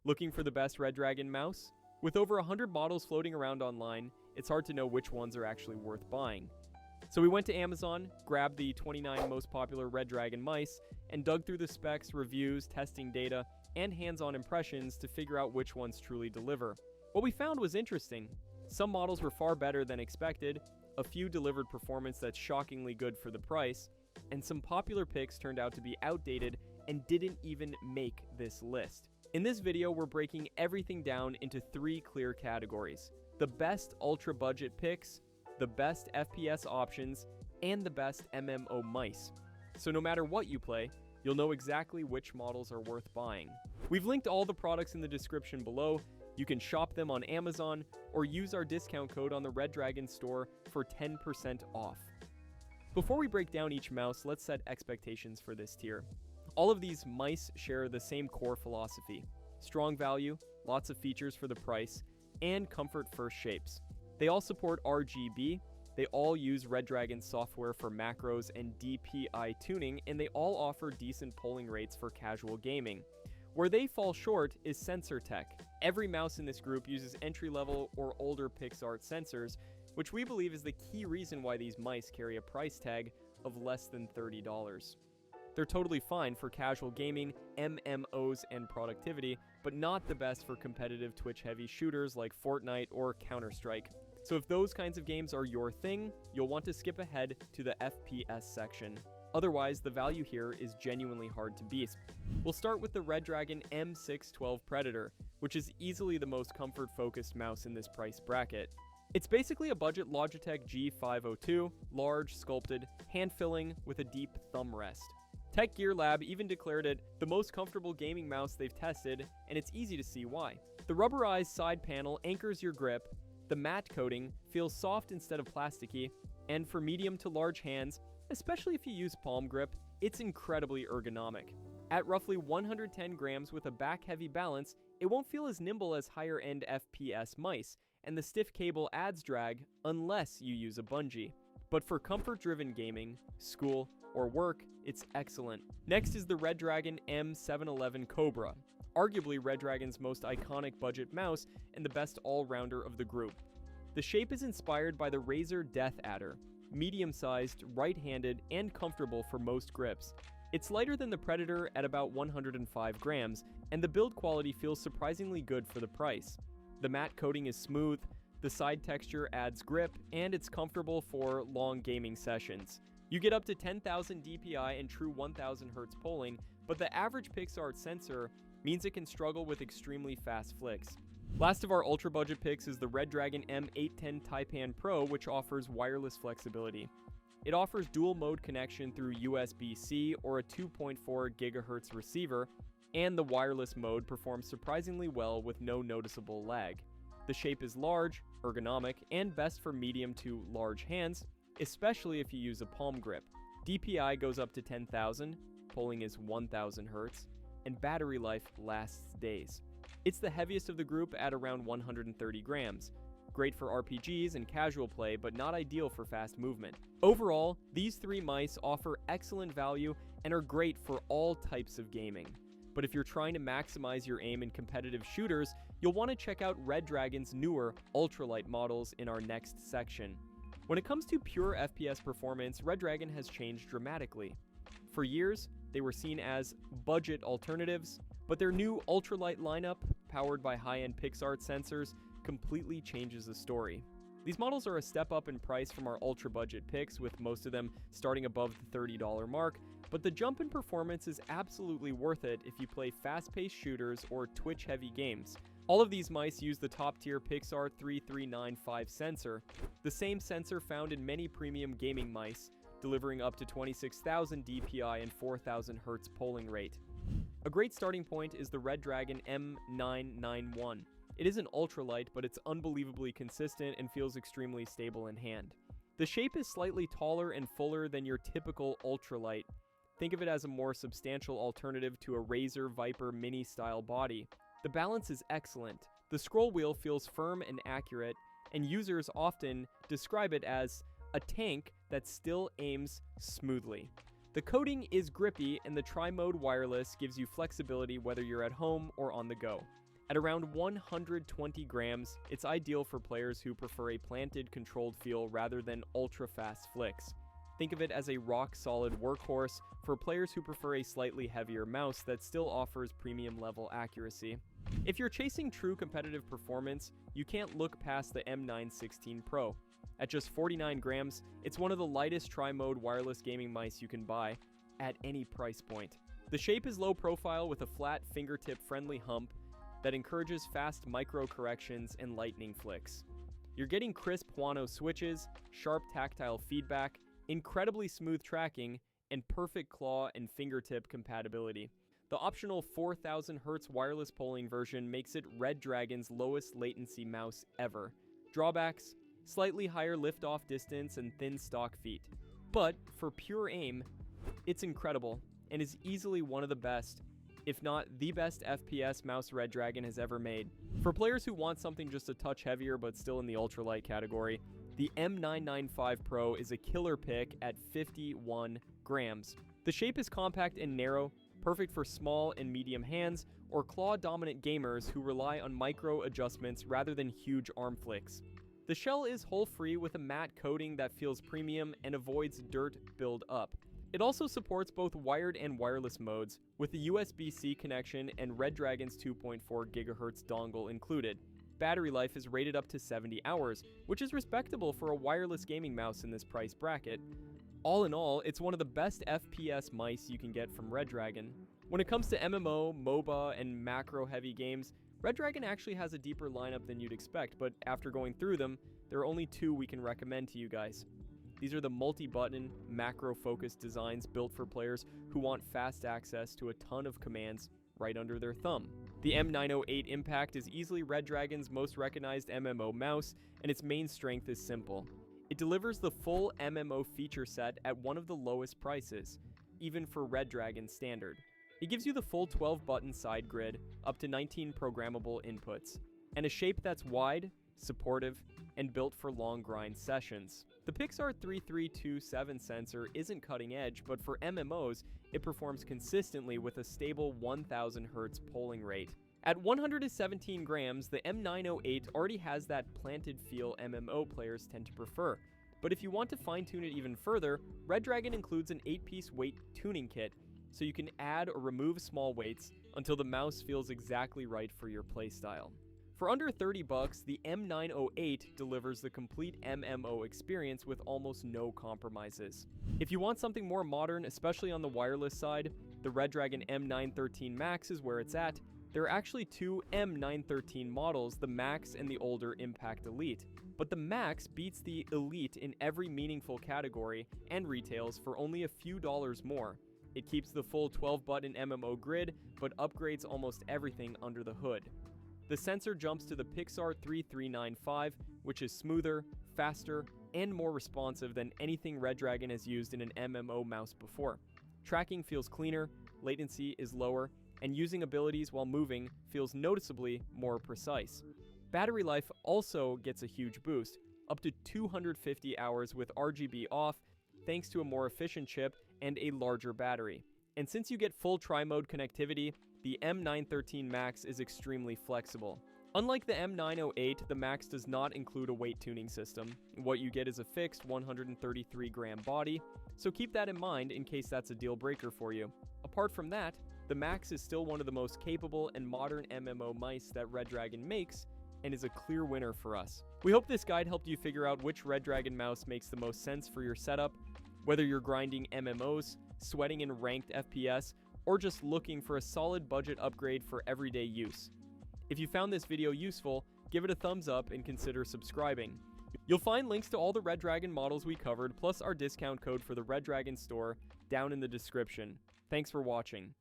Looking for the best Redragon mouse? With over 100 models floating around online, it's hard to know which ones are actually worth buying. So we went to Amazon, grabbed the 29 most popular Redragon mice, and dug through the specs, reviews, testing data, and hands-on impressions to figure out which ones truly deliver. What we found was interesting. Some models were far better than expected, a few delivered performance that's shockingly good for the price, and some popular picks turned out to be outdated and didn't even make this list. In this video, we're breaking everything down into 3 clear categories: the best ultra-budget picks, the best FPS options, and the best MMO mice. So no matter what you play, you'll know exactly which models are worth buying. We've linked all the products in the description below. You can shop them on Amazon or use our discount code on the Redragon store for 10% off. Before we break down each mouse, let's set expectations for this tier. All of these mice share the same core philosophy: strong value, lots of features for the price, and comfort-first shapes. They all support RGB, they all use Redragon software for macros and DPI tuning, and they all offer decent polling rates for casual gaming. Where they fall short is sensor tech. Every mouse in this group uses entry-level or older PixArt sensors, which we believe is the key reason why these mice carry a price tag of less than $30. They're totally fine for casual gaming, MMOs, and productivity, but not the best for competitive Twitch-heavy shooters like Fortnite or Counter-Strike. So if those kinds of games are your thing, you'll want to skip ahead to the FPS section. Otherwise, the value here is genuinely hard to beat. We'll start with the Redragon M612 Predator, which is easily the most comfort-focused mouse in this price bracket. It's basically a budget Logitech G502, large, sculpted, hand-filling with a deep thumb rest. Tech Gear Lab even declared it the most comfortable gaming mouse they've tested, and it's easy to see why. The rubberized side panel anchors your grip, the matte coating feels soft instead of plasticky, and for medium to large hands, especially if you use palm grip, it's incredibly ergonomic. At roughly 110 grams with a back-heavy balance, it won't feel as nimble as higher-end FPS mice, and the stiff cable adds drag unless you use a bungee. But for comfort-driven gaming, school, or work, it's excellent. Next is the Redragon M711 Cobra, arguably Redragon's most iconic budget mouse and the best all-rounder of the group. The shape is inspired by the Razer Death Adder, medium-sized, right-handed, and comfortable for most grips. It's lighter than the Predator at about 105 grams, and the build quality feels surprisingly good for the price. The matte coating is smooth, the side texture adds grip, and it's comfortable for long gaming sessions. You get up to 10,000 DPI and true 1000 Hz polling, but the average PixArt sensor means it can struggle with extremely fast flicks. Last of our ultra budget picks is the Redragon M810 Taipan Pro, which offers wireless flexibility. It offers dual mode connection through USB-C or a 2.4 GHz receiver, and the wireless mode performs surprisingly well with no noticeable lag. The shape is large, ergonomic, and best for medium to large hands, especially if you use a palm grip. DPI goes up to 10,000, polling is 1000 Hz, and battery life lasts days. It's the heaviest of the group at around 130 grams. Great for RPGs and casual play, but not ideal for fast movement. Overall, these 3 mice offer excellent value and are great for all types of gaming. But if you're trying to maximize your aim in competitive shooters, you'll want to check out Redragon's newer Ultralight models in our next section. When it comes to pure FPS performance, Redragon has changed dramatically. For years, they were seen as budget alternatives, but their new Ultralight lineup, powered by high-end PixArt sensors, completely changes the story. These models are a step up in price from our ultra-budget picks, with most of them starting above the $30 mark, but the jump in performance is absolutely worth it if you play fast-paced shooters or Twitch-heavy games. All of these mice use the top-tier PixArt 3395 sensor, the same sensor found in many premium gaming mice, delivering up to 26,000 DPI and 4000 Hz polling rate. A great starting point is the Redragon M991. It is an ultralight, but it's unbelievably consistent and feels extremely stable in hand. The shape is slightly taller and fuller than your typical ultralight. Think of it as a more substantial alternative to a Razer Viper Mini style body. The balance is excellent. The scroll wheel feels firm and accurate, and users often describe it as a tank that still aims smoothly. The coating is grippy, and the tri-mode wireless gives you flexibility whether you're at home or on the go. At around 120 grams, it's ideal for players who prefer a planted, controlled feel rather than ultra-fast flicks. Think of it as a rock-solid workhorse for players who prefer a slightly heavier mouse that still offers premium-level accuracy. If you're chasing true competitive performance, you can't look past the M916 Pro. At just 49 grams, it's one of the lightest tri-mode wireless gaming mice you can buy at any price point. The shape is low profile with a flat, fingertip-friendly hump that encourages fast micro corrections and lightning flicks. You're getting crisp Huano switches, sharp tactile feedback, incredibly smooth tracking, and perfect claw and fingertip compatibility. The optional 4000 Hz wireless polling version makes it Redragon's lowest latency mouse ever. Drawbacks: slightly higher liftoff distance and thin stock feet. But for pure aim, it's incredible and is easily one of the best, if not the best FPS mouse Redragon has ever made. For players who want something just a touch heavier but still in the ultralight category, the M995 Pro is a killer pick at 51 grams. The shape is compact and narrow, perfect for small and medium hands or claw-dominant gamers who rely on micro adjustments rather than huge arm flicks. The shell is hole-free with a matte coating that feels premium and avoids dirt build-up. It also supports both wired and wireless modes, with a USB-C connection and Redragon's 2.4 GHz dongle included. Battery life is rated up to 70 hours, which is respectable for a wireless gaming mouse in this price bracket. All in all, it's one of the best FPS mice you can get from Redragon. When it comes to MMO, MOBA, and macro-heavy games, Redragon actually has a deeper lineup than you'd expect, but after going through them, there are only two we can recommend to you guys. These are the multi-button, macro-focused designs built for players who want fast access to a ton of commands right under their thumb. The M908 Impact is easily Redragon's most recognized MMO mouse, and its main strength is simple. It delivers the full MMO feature set at one of the lowest prices, even for Redragon standard. It gives you the full 12-button side grid, up to 19 programmable inputs, and a shape that's wide, supportive, and built for long grind sessions. The Pixar 3327 sensor isn't cutting edge, but for MMOs, it performs consistently with a stable 1000 Hz polling rate. At 117 grams, the M908 already has that planted feel MMO players tend to prefer. But if you want to fine-tune it even further, Redragon includes an 8-piece weight tuning kit, so you can add or remove small weights until the mouse feels exactly right for your playstyle. For under $30, the M908 delivers the complete MMO experience with almost no compromises. If you want something more modern, especially on the wireless side, the Redragon M913 Max is where it's at. There are actually two M913 models, the Max and the older Impact Elite. But the Max beats the Elite in every meaningful category and retails for only a few dollars more. It keeps the full 12-button MMO grid, but upgrades almost everything under the hood. The sensor jumps to the Pixar 3395, which is smoother, faster, and more responsive than anything Redragon has used in an MMO mouse before. Tracking feels cleaner, latency is lower, and using abilities while moving feels noticeably more precise. Battery life also gets a huge boost, up to 250 hours with RGB off, thanks to a more efficient chip and a larger battery. And since you get full tri-mode connectivity, the M913 Max is extremely flexible. Unlike the M908, the Max does not include a weight tuning system. What you get is a fixed 133-gram body, so keep that in mind in case that's a deal breaker for you. Apart from that, the Max is still one of the most capable and modern MMO mice that Redragon makes, and is a clear winner for us. We hope this guide helped you figure out which Redragon mouse makes the most sense for your setup, whether you're grinding MMOs, sweating in ranked FPS, or just looking for a solid budget upgrade for everyday use. If you found this video useful, give it a thumbs up and consider subscribing. You'll find links to all the Redragon models we covered, plus our discount code for the Redragon store down in the description. Thanks for watching.